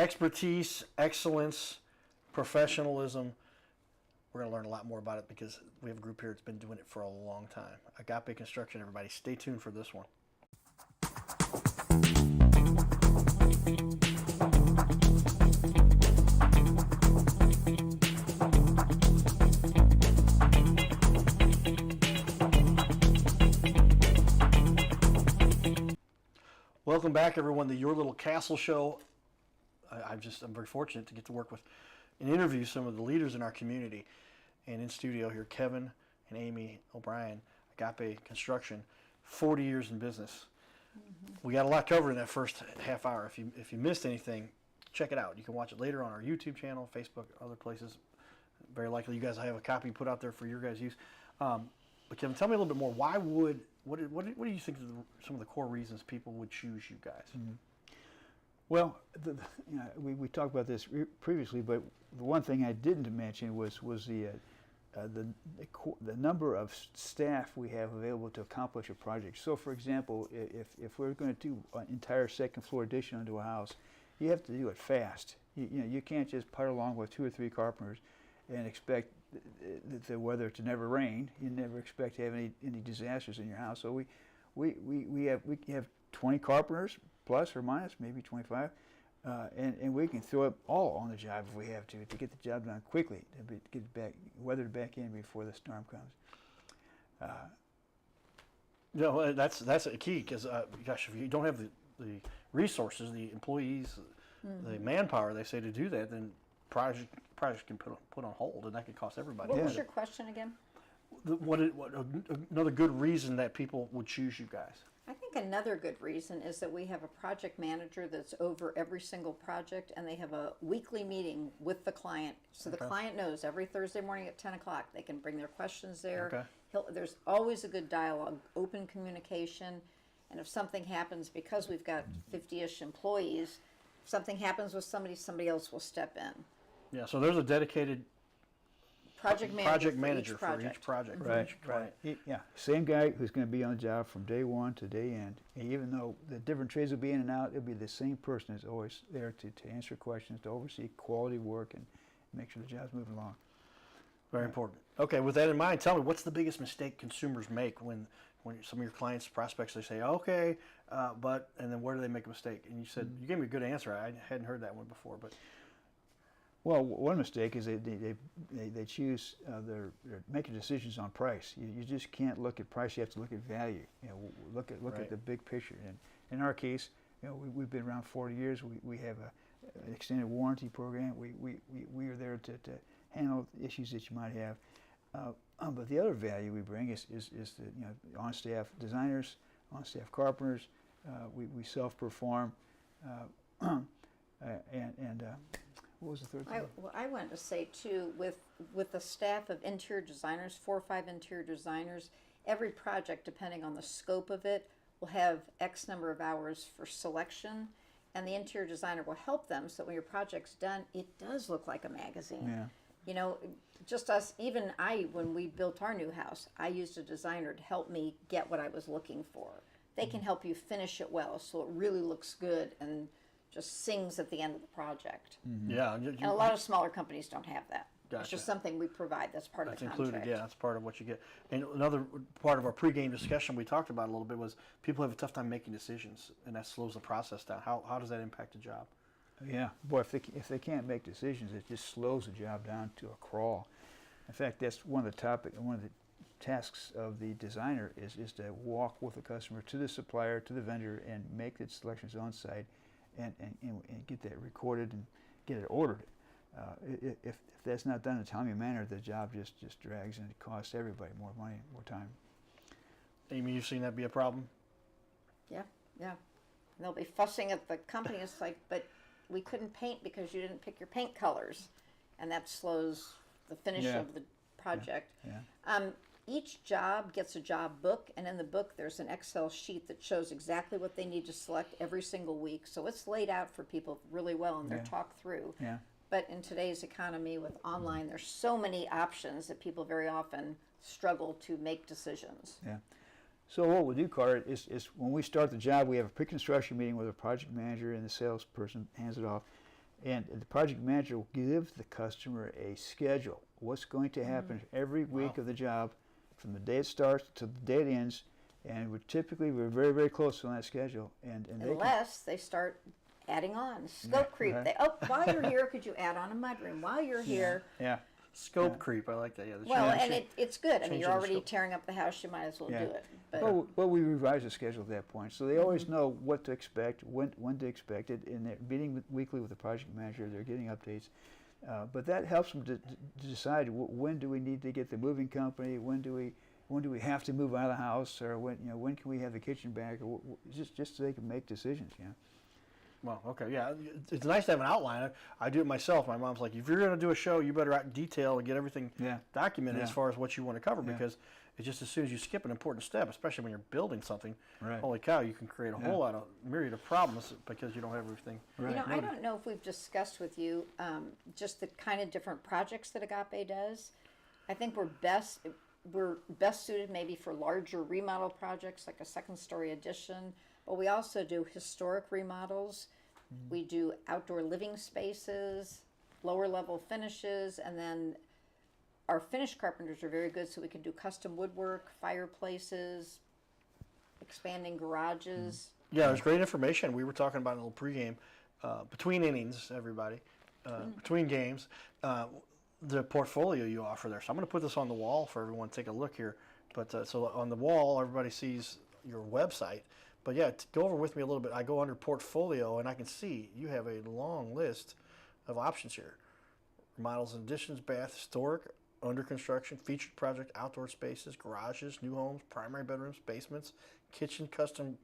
expertise, excellence, professionalism. We're going to learn a lot more about it because we have a group here that's been doing it for a long time. Agape Construction, everybody. Stay tuned for this one. Welcome back, everyone, to Your Little Castle Show. I'm very fortunate to get to work with and interview some of the leaders in our community. And in studio here, Kevin and Amy O'Brien, Agape Construction, 40 years in business. We got a lot covered in that first half hour. If you missed anything, check it out. You can watch it later on our YouTube channel, Facebook, other places. Very likely you guys have a copy put out there for your guys' use. But Kevin, tell me a little bit more. What do you think are some of the core reasons people would choose you guys? Mm-hmm. Well, we talked about this previously, but the one thing I didn't mention was the number of staff we have available to accomplish a project. So, for example, if we're going to do an entire second floor addition onto a house, you have to do it fast. You can't just putt along with 2 or 3 carpenters and expect the weather to never rain. You never expect to have any disasters in your house. So we have 20 carpenters plus or minus, maybe 25, and we can throw it all on the job if we have to get the job done quickly, to get weathered back in before the storm comes. That's a key, because gosh, if you don't have the resources, the employees, the manpower, they say, to do that, then projects can put on hold, and that could cost everybody. What was your question again? Another good reason that people would choose you guys? I think another good reason is that we have a project manager that's over every single project, and they have a weekly meeting with the client. So the client knows every Thursday morning at 10 o'clock they can bring their questions there. Okay. There's always a good dialogue, open communication, and if something happens, because we've got 50-ish employees, if something happens with somebody else will step in. Yeah, so there's a dedicated project manager for each project. Right. Yeah, same guy who's going to be on the job from day one to day end. And even though the different trades will be in and out, it'll be the same person who's always there to answer questions, to oversee quality work, and make sure the job's moving along. Very important. Okay, with that in mind, tell me, what's the biggest mistake consumers make when some of your clients, prospects, they say, okay, but, and then where do they make a mistake? And you said, you gave me a good answer. I hadn't heard that one before, but. Well, one mistake is they choose, they're making decisions on price. You just can't look at price, you have to look at value. Look at the big picture. And in our case, we've been around 40 years. We have an extended warranty program. We are there to handle issues that you might have. But the other value we bring is the on-staff designers, on-staff carpenters. We self-perform, and what was the third thing? I wanted to say too, with the staff of interior designers, 4 or 5 interior designers, every project, depending on the scope of it, will have X number of hours for selection, and the interior designer will help them so that when your project's done, it does look like a magazine. Yeah. Just us, even when we built our new house, I used a designer to help me get what I was looking for. They can help you finish it well so it really looks good and just sings at the end of the project. Mm-hmm. Yeah. And a lot of smaller companies don't have that. Gotcha. It's just something we provide. That's part of the contract. Included, yeah. That's part of what you get. And another part of our pregame discussion we talked about a little bit was people have a tough time making decisions, and that slows the process down. How does that impact a job? Yeah. Boy, if they can't make decisions, it just slows the job down to a crawl. In fact, that's one of the tasks of the designer is to walk with the customer to the supplier, to the vendor, and make the selections on site. And get that recorded and get it ordered. If that's not done in a timely manner, the job just drags, and it costs everybody more money, more time. Amy, you've seen that be a problem? Yeah. And they'll be fussing at the company. It's like, but we couldn't paint because you didn't pick your paint colors, and that slows the finish of the project. Yeah. Each job gets a job book, and in the book there's an Excel sheet that shows exactly what they need to select every single week. So it's laid out for people really well, and they're talked through. Yeah. But in today's economy with online, there's so many options that people very often struggle to make decisions. Yeah. So what we'll do, Carter, is when we start the job, we have a pre-construction meeting with a project manager, and the salesperson hands it off. And the project manager will give the customer a schedule. What's going to happen every week of the job, from the day it starts to the day it ends, and we're very, very close on that schedule. And unless they start adding on scope creep. right. While you're here, could you add on a mudroom? While you're here, Scope creep, I like that. Yeah. well, and it's good. I mean, you're changing the already scope. tearing up the house. You might as well do it. But Well, we revise the schedule at that point, so they always know what to expect, when to expect it, and they're meeting weekly with the project manager. They're getting updates, but that helps them to decide when do we need to get the moving company, when do we have to move out of the house, or when can we have the kitchen back, or just so they can make decisions. Well, okay, yeah. It's nice to have an outline. I do it myself. My mom's like, if you're going to do a show, you better out in detail and get everything documented as far as what you want to cover, because it's just as soon as you skip an important step, especially when you're building something, holy cow, you can create a whole lot of myriad of problems because you don't have everything. you know, I don't know if we've discussed with you just the kind of different projects that Agape does. I think we're best suited maybe for larger remodel projects like a second-story addition. But we also do historic remodels. We do outdoor living spaces, lower level finishes, and then our finish carpenters are very good, so we can do custom woodwork, fireplaces, expanding garages. Yeah, there's great information. We were talking about in a little pregame, between innings, everybody, between games, the portfolio you offer there. So I'm going to put this on the wall for everyone to take a look here. But so on the wall, everybody sees your website. But yeah, go over with me a little bit. I go under portfolio, and I can see you have a long list of options here. Remodels and additions, bath, historic, under construction, featured project, outdoor spaces, garages, new homes, primary bedrooms, basements, kitchen, custom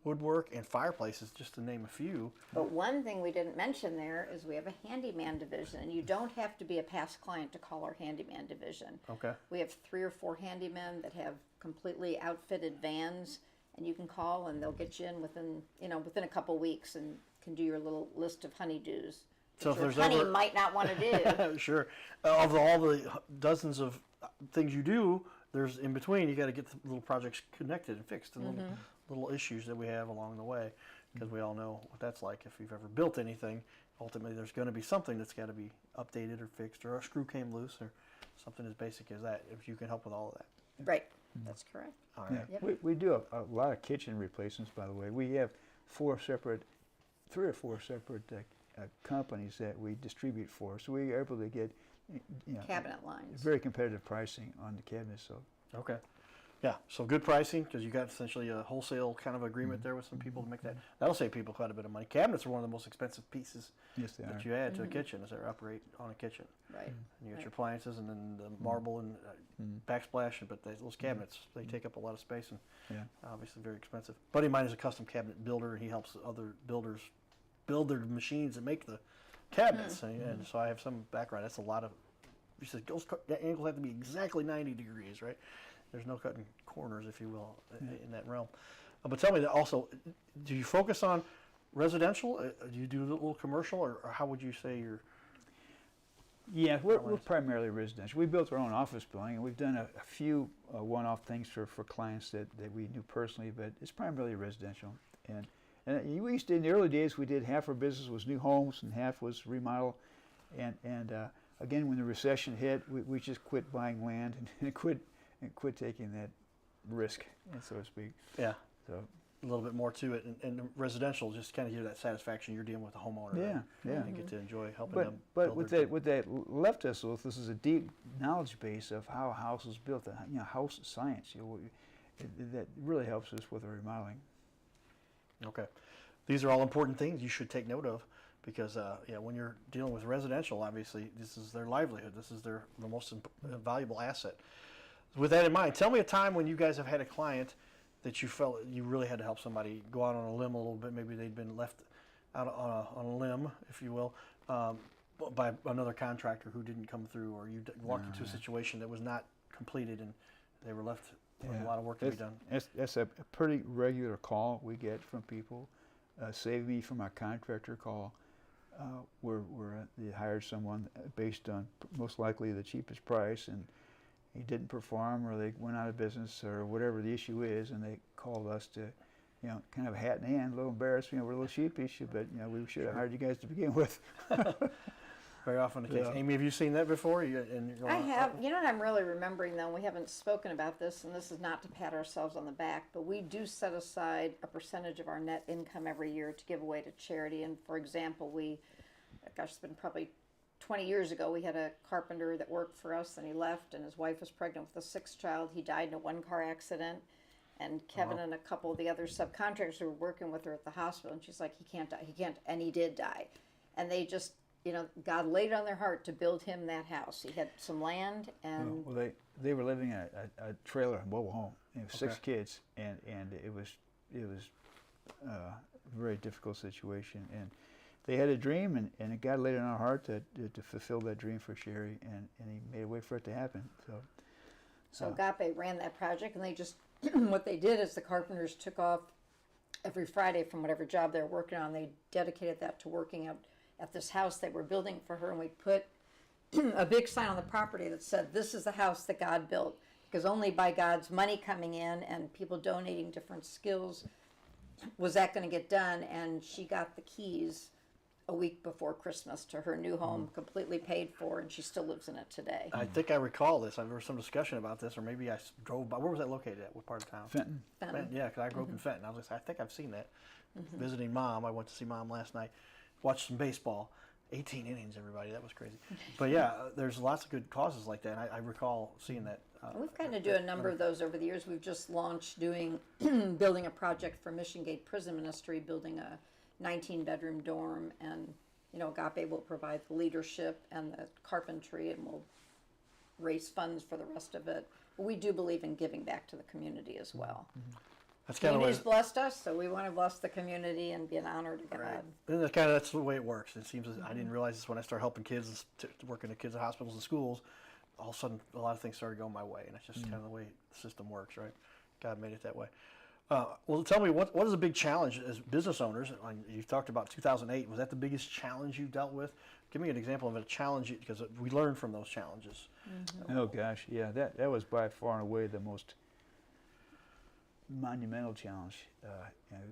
woodwork, and fireplaces, just to name a few. But one thing we didn't mention there is we have a handyman division, and you don't have to be a past client to call our handyman division. Okay. We have 3 or 4 handymen that have completely outfitted vans, and you can call and they'll get you in within a couple weeks and can do your little list of honeydews. So if your there's honey ever might not want to do. Sure. Of all the dozens of things you do, there's in between, you got to get the little projects connected and fixed, and little issues that we have along the way, because we all know what that's like. If you've ever built anything, ultimately there's going to be something that's got to be updated or fixed, or a screw came loose, or something as basic as that. If you can help with all of that. Right. That's correct. All right. Yeah. Yep. We do a lot of kitchen replacements, by the way. We have 3 or 4 separate companies that we distribute for, so we are able to get Cabinet lines. very competitive pricing on the cabinets. So Okay. Yeah, so good pricing, because you got essentially a wholesale kind of agreement there with some people to make that. That'll save people quite a bit of money. Cabinets are one of the most expensive pieces yes, they are. that you add to a kitchen, as they operate on a kitchen. Right. And you got Right. your appliances and then the marble and backsplash, but those cabinets, they take up a lot of space and obviously very expensive. Buddy of mine is a custom cabinet builder, and he helps other builders build their machines and make the cabinets. And so I have some background. That's a lot of, he says, the angles have to be exactly 90 degrees, right? There's no cutting corners, if you will, in that realm. But tell me that also, do you focus on residential? Do you do a little commercial, or how would you say you're? Yeah, we're primarily residential. We built our own office building, and we've done a few one-off things for clients that we knew personally, but it's primarily residential. And we used to, in the early days, we did half our business was new homes and half was remodel. And again, when the recession hit, we just quit buying land and quit taking that risk, so to speak. Yeah. So A little bit more to it, and residential, just kind of give that satisfaction you're dealing with the homeowner. Yeah, yeah. And get to enjoy helping But them. but what that left us with, this is a deep knowledge base of how a house is built, house science. That really helps us with our remodeling. Okay, these are all important things you should take note of, because when you're dealing with residential, obviously this is their livelihood. This is the most valuable asset. With that in mind, tell me a time when you guys have had a client that you felt you really had to help somebody go out on a limb a little bit. Maybe they'd been left out on a limb, if you will, by another contractor who didn't come through, or you walked into a situation that was not completed and they were left with a lot of work to be done. That's a pretty regular call we get from people. Save me from a contractor call where they hired someone based on most likely the cheapest price, and he didn't perform, or they went out of business, or whatever the issue is, and they called us to kind of a hat in hand, a little embarrassed, we're a little sheepish, but we should have hired you guys to begin with. Very often the case. Yeah. Amy, have you seen that before? You're going, I have. You know what I'm really remembering, though, we haven't spoken about this, and this is not to pat ourselves on the back, but we do set aside a percentage of our net income every year to give away to charity. And for example, it's been probably 20 years ago, we had a carpenter that worked for us, and he left, and his wife was pregnant with a sixth child. He died in a one-car accident. And Kevin and a couple of the other subcontractors who were working with her at the hospital, and she's like, he can't die, he can't, and he did die. And they just, God laid it on their heart to build him that house. He had some land, and Well, they were living in a trailer, a mobile home, 6 kids, and it was a very difficult situation. And they had a dream, and God laid it on our heart to fulfill that dream for Sherry, and he made a way for it to happen. So Agape ran that project, and they just, what they did is the carpenters took off every Friday from whatever job they were working on. They dedicated that to working at this house they were building for her, and we put a big sign on the property that said, "This is the house that God built," because only by God's money coming in and people donating different skills was that going to get done. And she got the keys a week before Christmas to her new home, completely paid for, and she still lives in it today. I think I recall this. There was some discussion about this, or maybe I drove by. Where was that located at? What part of town? Fenton. Fenton. Yeah, because I grew up in Fenton. I think I've seen that. Visiting Mom. I went to see Mom last night. Watched some baseball. 18 innings, everybody. That was crazy. But yeah, there's lots of good causes like that. And I recall seeing that. We've kind of do a number of those over the years. We've just launched building a project for Mission Gate Prison Ministry, building a 19-bedroom dorm, and Agape will provide the leadership and the carpentry, and we'll raise funds for the rest of it. But we do believe in giving back to the community as well. That's kind of Community's blessed us, so we want to bless the community and be an honor to God. right. And that's the way it works. It seems I didn't realize this when I started helping kids, working at kids at hospitals and schools. All of a sudden, a lot of things started going my way, and it's just kind of the way the system works, right? God made it that way. Well, tell me, what is a big challenge as business owners? You talked about 2008. Was that the biggest challenge you dealt with? Give me an example of a challenge, because we learn from those challenges. Oh gosh, yeah, that was by far and away the most monumental challenge,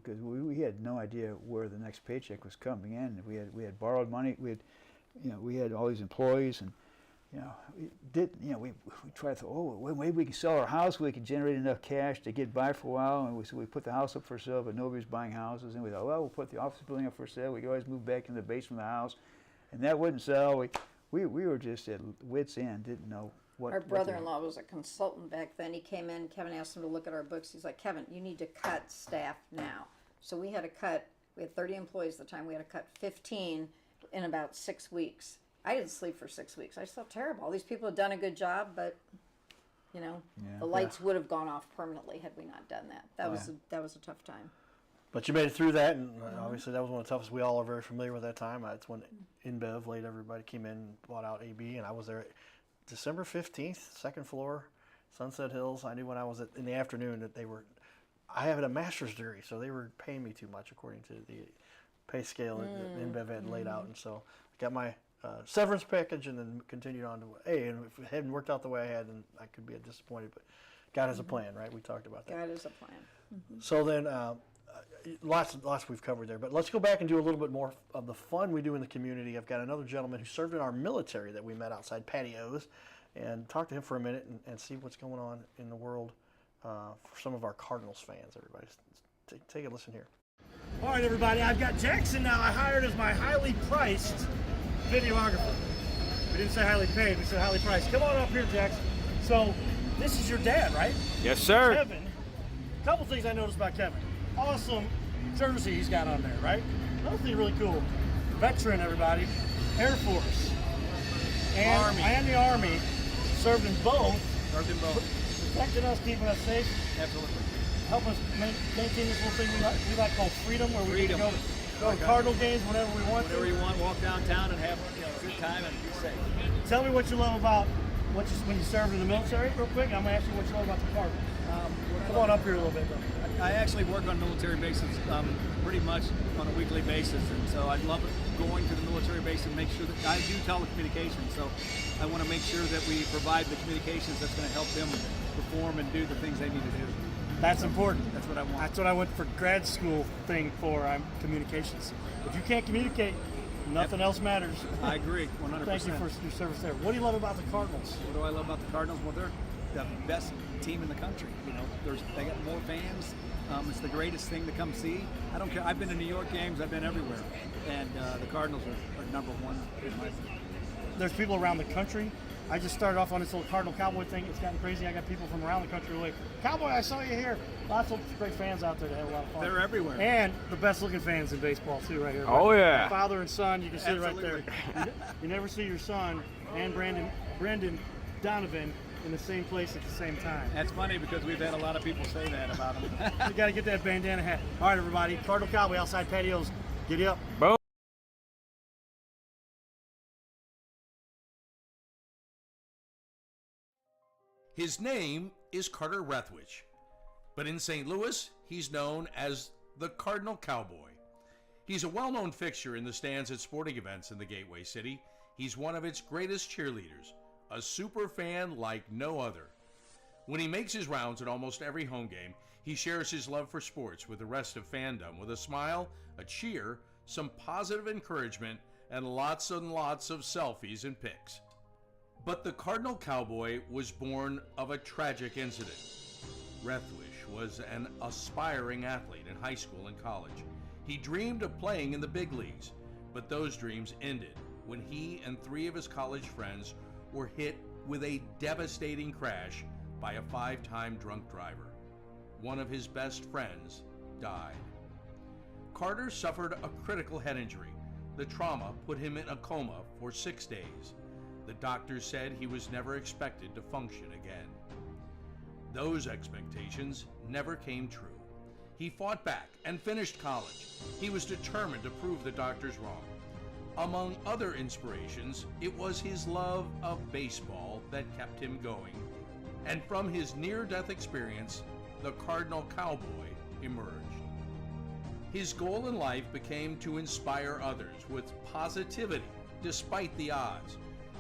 because we had no idea where the next paycheck was coming in. We had borrowed money. We had all these employees, and we tried to maybe we can sell our house. We can generate enough cash to get by for a while. And we put the house up for sale, but nobody was buying houses. And we thought, well, we'll put the office building up for sale. We could always move back in the basement of the house, and that wouldn't sell. We were just at wits' end. Didn't know what. Our brother-in-law was a consultant back then. He came in. Kevin asked him to look at our books. He's like, "Kevin, you need to cut staff now." So we had to cut. We had 30 employees at the time. We had to cut 15 in about 6 weeks. I didn't sleep for 6 weeks. I just felt terrible. All these people had done a good job, but the lights would have gone off permanently had we not done that. That was a tough time. But you made it through that, and obviously that was one of the toughest. We all are very familiar with that time. It's when InBev laid everybody came in and bought out AB, and I was there December 15th, second floor, Sunset Hills. I knew when I was in the afternoon that I had a master's degree, so they were paying me too much according to the pay scale that InBev had laid out. And so I got my severance package and then continued on to and if it hadn't worked out the way I had, then I could be disappointed. But God has a plan, right? We talked about that. God has a plan. So then lots we've covered there, but let's go back and do a little bit more of the fun we do in the community. I've got another gentleman who served in our military that we met outside patios, and talk to him for a minute and see what's going on in the world for some of our Cardinals fans. Everybody, take a listen here. All right, everybody, I've got Jackson now. I hired as my highly priced videographer. We didn't say highly paid, we said highly priced. Come on up here, Jackson. So, this is your dad, right? Yes, sir. Kevin. A couple things I noticed about Kevin. Awesome jersey he's got on there, right? Another thing really cool. Veteran, everybody. Air Force. And the Army. Served in both. Protecting us, keeping us safe. Absolutely. Help us maintain this little thing we like called freedom, where we can go to Cardinal games whenever we want Whenever you want, walk downtown and have a good time and be safe. Tell me what you love about when you served in the military, real quick. I'm going to ask you what you love about the Cardinals. Come on up here a little bit, though. I actually work on military bases pretty much on a weekly basis, and so I love going to the military base and make sure that I do telecommunications, so I want to make sure that we provide the communications that's going to help them perform and do the things they need to do. That's important. That's what I want. That's what I went for grad school thing for. I'm communications. If you can't communicate, nothing else matters. I agree, 100%. Thank you for your service there. What do you love about the Cardinals? What do I love about the Cardinals? Well, they're the best team in the country. You know, they got more fans. It's the greatest thing to come see. I don't care. I've been to New York games. I've been everywhere, and the Cardinals are number one in my opinion. There's people around the country. I just started off on this little Cardinal Cowboy thing. It's gotten crazy. I got people from around the country like, Cowboy, I saw you here. Lots of great fans out there that have a lot of fun. They're everywhere. And the best looking fans in baseball too, right here. Oh, yeah. Father and son, you can see it right Absolutely. there. You never see your son and Brendan Donovan in the same place at the same time. That's funny because we've had a lot of people say that about them. You got to get that bandana hat. All right, everybody. Cardinal Cowboy outside patios. Giddy up. Boom. His name is Carter Rethwich, but in St. Louis, he's known as the Cardinal Cowboy. He's a well-known fixture in the stands at sporting events in the Gateway City. He's one of its greatest cheerleaders, a super fan like no other. When he makes his rounds at almost every home game, he shares his love for sports with the rest of fandom with a smile, a cheer, some positive encouragement, and lots of selfies and pics. But the Cardinal Cowboy was born of a tragic incident. Rethwich was an aspiring athlete in high school and college. He dreamed of playing in the big leagues, but those dreams ended when he and 3 of his college friends were hit with a devastating crash by a 5-time drunk driver. One of his best friends died. Carter suffered a critical head injury. The trauma put him in a coma for 6 days. The doctors said he was never expected to function again. Those expectations never came true. He fought back and finished college. He was determined to prove the doctors wrong. Among other inspirations, it was his love of baseball that kept him going. And from his near-death experience, the Cardinal Cowboy emerged. His goal in life became to inspire others with positivity despite the odds,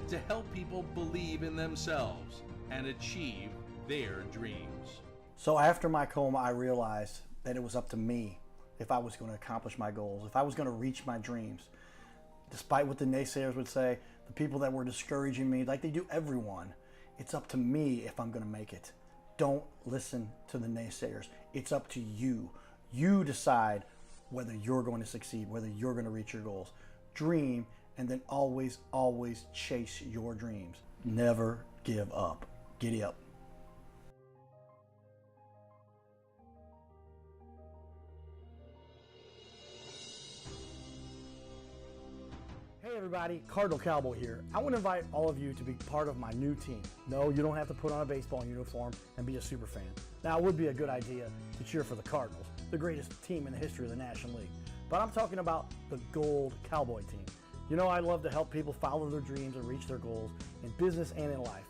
to help people believe in themselves and achieve their dreams. So after my coma, I realized that it was up to me if I was going to accomplish my goals, if I was going to reach my dreams. Despite what the naysayers would say, the people that were discouraging me, like they do everyone, it's up to me if I'm going to make it. Don't listen to the naysayers. It's up to you. You decide whether you're going to succeed, whether you're going to reach your goals. Dream, and then always, always chase your dreams. Never give up. Giddy up. Hey everybody, Cardinal Cowboy here. I want to invite all of you to be part of my new team. No, you don't have to put on a baseball uniform and be a super fan. Now, it would be a good idea to cheer for the Cardinals, the greatest team in the history of the National League. But I'm talking about the Gold Cowboy team. You know, I love to help people follow their dreams and reach their goals in business and in life.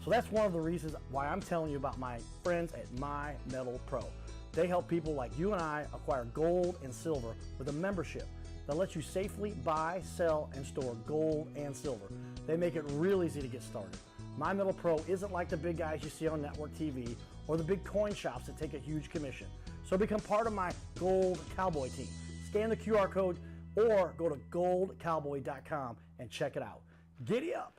So that's one of the reasons why I'm telling you about my friends at My Metal Pro. They help people like you and I acquire gold and silver with a membership that lets you safely buy, sell, and store gold and silver. They make it real easy to get started. My Metal Pro isn't like the big guys you see on network TV or the big coin shops that take a huge commission. So become part of my Gold Cowboy team. Scan the QR code or go to goldcowboy.com and check it out. Giddy up.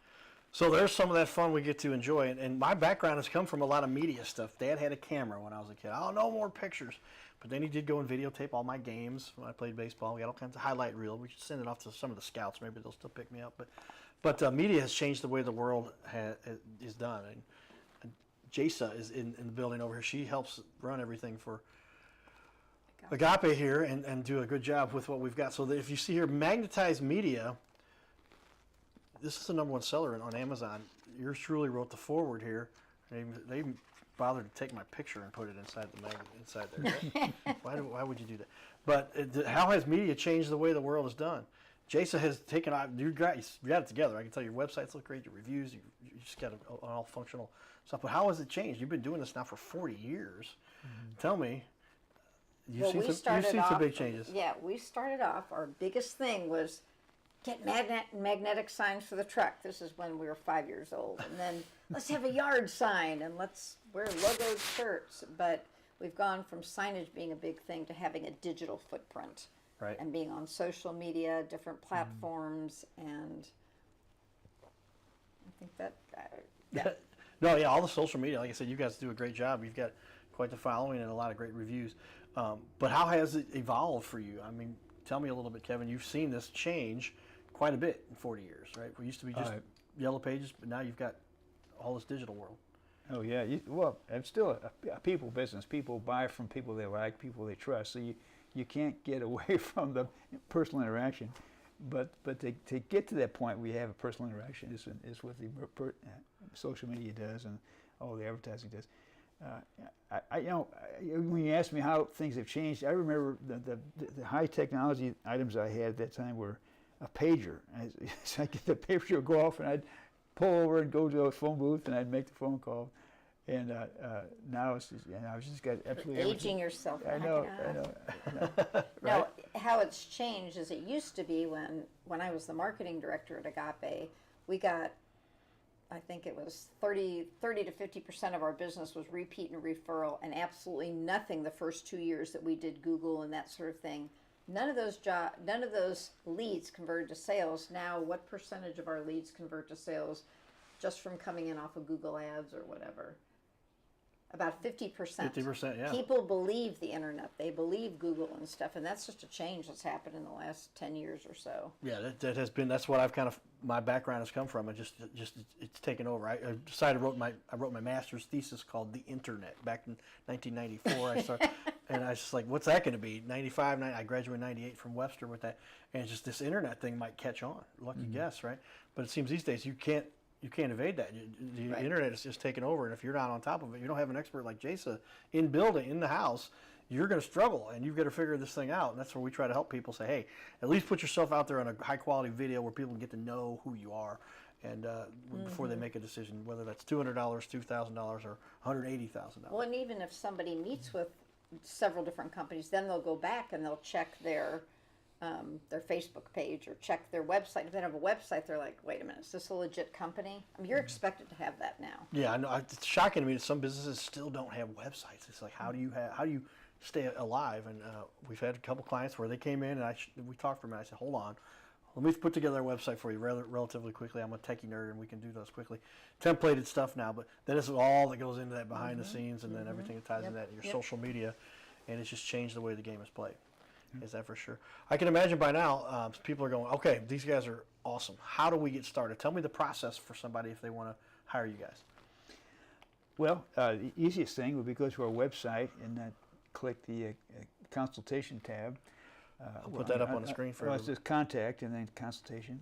So there's some of that fun we get to enjoy. And my background has come from a lot of media stuff. Dad had a camera when I was a kid. Oh, no more pictures. But then he did go and videotape all my games when I played baseball. We got all kinds of highlight reel. We should send it off to some of the scouts. Maybe they'll still pick me up. But media has changed the way the world is done. And Jasa is in the building over here. She helps run everything for Agape here and do a good job with what we've got. So that if you see here, Magnetized Media, this is the #1 seller on Amazon. Yours truly wrote the forward here. They even bothered to take my picture and put it inside the magnet inside there. Why would you do that? But how has media changed the way the world is done? Jasa has taken out. You got it together. I can tell your websites look great. Your reviews. You just got all functional stuff. But how has it changed? You've been doing this now for 40 years. Mm-hmm. Tell me. You've seen some big changes. Yeah, we started off, our biggest thing was get magnetic signs for the truck. This is when we were 5 years old. And then let's have a yard sign and let's wear logoed shirts. But we've gone from signage being a big thing to having a digital footprint. Right. And being on social media, different platforms, and I think that, yeah. No, yeah, all the social media, like I said, you guys do a great job. You've got quite the following and a lot of great reviews. But how has it evolved for you? I mean, tell me a little bit, Kevin. You've seen this change quite a bit in 40 years, right? We used to be just yellow pages, but now you've got all this digital world. Oh yeah, well, it's still a people business. People buy from people they like, people they trust. So you can't get away from the personal interaction. But to get to that point where you have a personal interaction is what the social media does and all the advertising does. When you ask me how things have changed, I remember the high technology items I had at that time were a pager. So I'd get the pager would go off, and I'd pull over and go to a phone booth, and I'd make the phone call. And now it's just, I've just got absolutely Aging everything. yourself. I know. No, how it's changed is it used to be when I was the marketing director at Agape, we got, I think it was 30 to 50% of our business was repeat and referral, and absolutely nothing the first 2 years that we did Google and that sort of thing. None of those leads converted to sales. Now, what percentage of our leads convert to sales just from coming in off of Google Ads or whatever? About 50%. 50%, yeah. People believe the internet. They believe Google and stuff, and that's just a change that's happened in the last 10 years or so. Yeah, that has been, that's what I've kind of, my background has come from. It's taken over. I decided, I wrote my master's thesis called The Internet back in 1994. I started, and I was just like, what's that going to be? 95, I graduated in 98 from Webster with that. And it's just this internet thing might catch on. Lucky guess, right? But it seems these days you can't evade that. The Right. internet is just taking over, and if you're not on top of it, you don't have an expert like Jasa in the house, you're going to struggle, and you've got to figure this thing out. And that's where we try to help people say, hey, at least put yourself out there on a high-quality video where people get to know who you are, and before they make a decision, whether that's $200, $2,000, or $180,000. Well, and even if somebody meets with several different companies, then they'll go back and they'll check their Facebook page or check their website. If they don't have a website, they're like, wait a minute, is this a legit company? I mean, you're expected to have that now. Yeah, I know. It's shocking to me that some businesses still don't have websites. It's like, how do you stay alive? And we've had a couple clients where they came in and we talked for a minute. I said, hold on, let me put together a website for you relatively quickly. I'm a techie nerd and we can do those quickly. Templated stuff now, but then it's all that goes into that behind the scenes, and then everything that ties into that, your social media, and it's just changed the way the game is played. Is that for sure? I can imagine by now people are going, okay, these guys are awesome. How do we get started? Tell me the process for somebody if they want to hire you guys. Well, the easiest thing would be go to our website and click the consultation tab. I'll put that up on the screen for everyone. It's just contact and then consultation.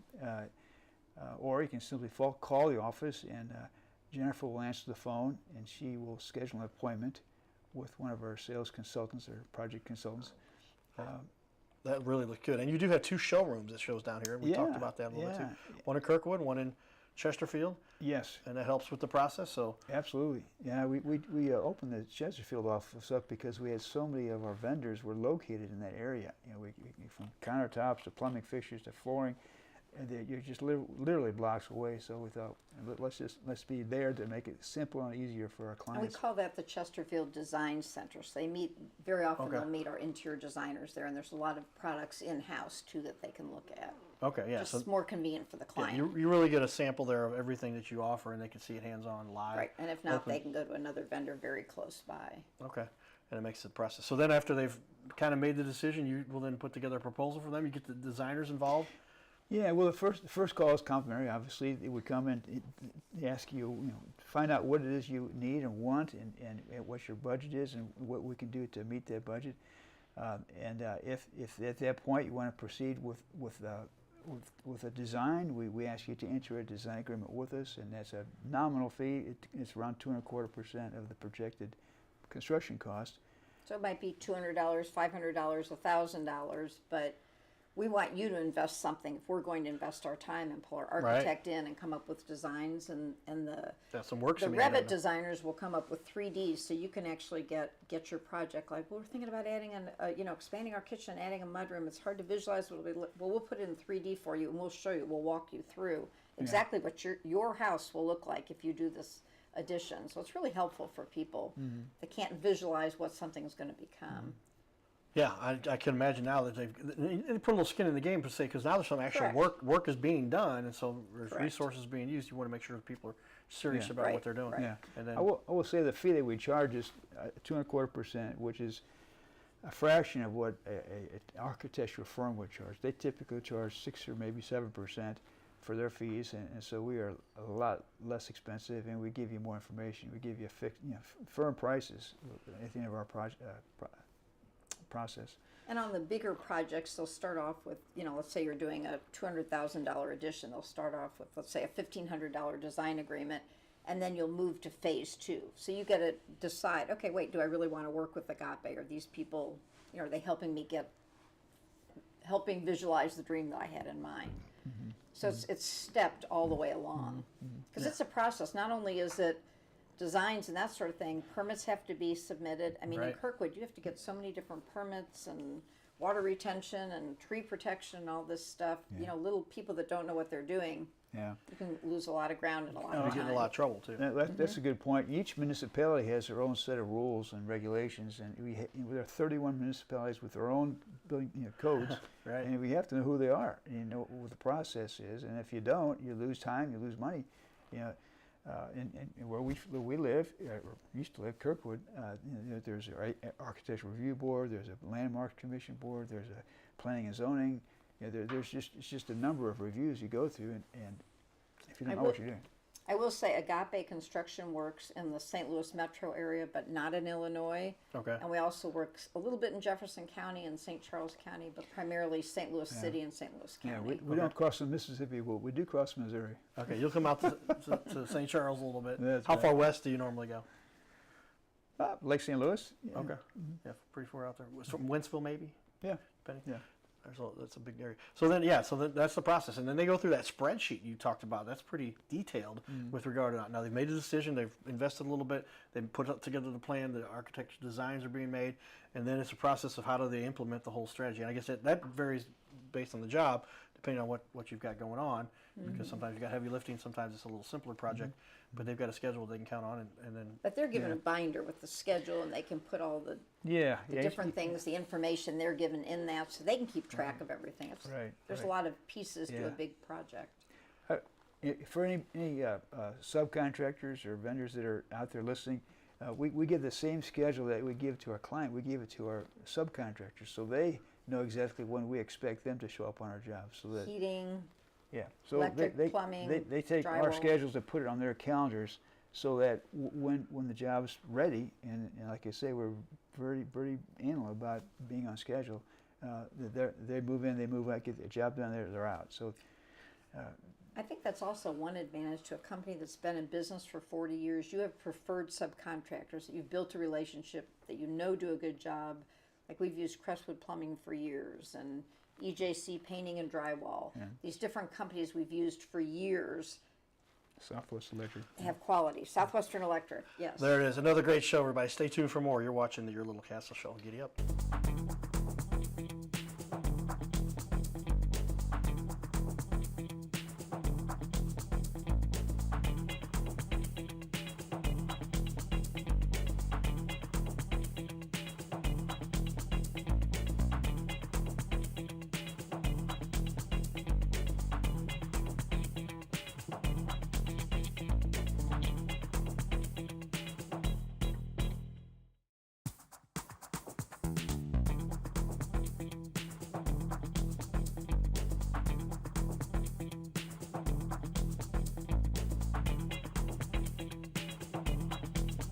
Or you can simply call the office, and Jennifer will answer the phone, and she will schedule an appointment with one of our sales consultants or project consultants. That really looked good. And you do have two showrooms that shows down here. We talked about that a little bit too. One in Kirkwood, one in Chesterfield. Yes. And that helps with the process. So absolutely. Yeah, we opened the Chesterfield office up because we had so many of our vendors were located in that area. You know, we from countertops to plumbing fixtures to flooring, and you're just literally blocks away. So we thought, let's be there to make it simple and easier for our clients. And we call that the Chesterfield Design Center. So they meet very often. They'll meet our interior designers there, and there's a lot of products in house too that they can look at. Okay, yeah. Just more convenient for the client. Yeah, you really get a sample there of everything that you offer, and they can see it hands-on live. Right, and if not, they can go to another vendor very close by. Okay, and it makes the process. So then after they've kind of made the decision, you will then put together a proposal for them. You get the designers involved. Yeah, well, the first call is complimentary. Obviously, they would come and they ask you, find out what it is you need and want, and what your budget is, and what we can do to meet that budget. And if at that point you want to proceed with a design, we ask you to enter a design agreement with us, and that's a nominal fee. It's around 2.25% of the projected construction cost. So it might be $200, $500, $1,000, but we want you to invest something. If we're going to invest our time and pull our architect in and come up with designs, and that's some work. The Revit designers will come up with 3Ds, so you can actually get your project. Like, well, we're thinking about adding expanding our kitchen, adding a mudroom. It's hard to visualize what we'll put it in 3D for you, and we'll show you. We'll walk you through exactly what your house will look like if you do this addition. So it's really helpful for people that can't visualize what something's going to become. Yeah, I can imagine now that they put a little skin in the game per se, because now there's some actual Correct. work is being done, and so there's Correct. resources being used. You want to make sure that people are serious Yeah. about Right, what they're doing. right. Yeah. And then, I will say the fee that we charge is 2.25%, which is a fraction of what an architectural firm would charge. They typically charge 6 or maybe 7% for their fees, and so we are a lot less expensive, and we give you more information. We give you fixed, firm prices at the end of our process. And on the bigger projects, they'll start off with, let's say you're doing a $200,000 addition. They'll start off with, let's say, a $1,500 design agreement, and then you'll move to phase 2. So you got to decide, okay, wait, do I really want to work with Agape? Are these people, are they helping me helping visualize the dream that I had in mind? So it's stepped all the way along. Because it's a process. Not only is it designs and that sort of thing, permits have to be submitted. I mean, in Right. Kirkwood, you have to get so many different permits and water retention and tree protection and all this stuff. Yeah. Little people that don't know what they're doing, Yeah. you can lose a lot of ground in a lot you of get in time. a lot of trouble too. That's a good point. Each municipality has their own set of rules and regulations, and there are 31 municipalities with their own building codes, Right. and we have to know who they are, and you know what the process is. And if you don't, you lose time, you lose money. And where we live, or used to live, Kirkwood, there's an architectural review board, there's a landmark commission board, there's a planning and zoning. It's just a number of reviews you go through, and if you don't know what you're doing. I will say Agape Construction works in the St. Louis metro area, but not in Illinois. Okay. And we also work a little bit in Jefferson County and St. Charles County, but primarily St. Louis City and St. Louis Yeah, County. we don't cross the Mississippi, but we do cross Missouri. Okay, you'll come out to St. Charles a little bit. That's How right. far west do you normally go? Lake St. Louis. Yeah. Okay. Yeah, pretty far out there. From Wentzville, maybe? Yeah. Penny? Yeah. That's a big area. So that's the process. And then they go through that spreadsheet you talked about. That's pretty detailed with regard to that. Now they've made a decision, they've invested a little bit, they've put together the plan, the architecture designs are being made, and then it's a process of how do they implement the whole strategy. And I guess that varies based on the job, depending on what you've got going on, because sometimes you've got heavy lifting, sometimes it's a little simpler project, but they've got a schedule they can count on, and then But they're given a binder with the schedule, and they can put all the Yeah. different things, the information they're given in that, so they can keep track of everything. Right, There's right. a lot of pieces to a Yeah. big project. For any subcontractors or vendors that are out there listening, we give the same schedule that we give to our client. We give it to our subcontractors, so they know exactly when we expect them to show up on our jobs. So that Heating, so electric, plumbing, they take our drywall. schedules and put it on their calendars, so that when the job's ready, and like I say, we're very anal about being on schedule. They move in, they move out, get the job done, they're out. So. I think that's also one advantage to a company that's been in business for 40 years. You have preferred subcontractors that you've built a relationship, that do a good job. Like we've used Crestwood Plumbing for years, and EJC Painting and Drywall. Yeah. These different companies we've used for years Southwest Electric. have quality. Southwestern Electric, yes. there it is. Another great show, everybody. Stay tuned for more. You're watching the Your Little Castle Show. Giddy up.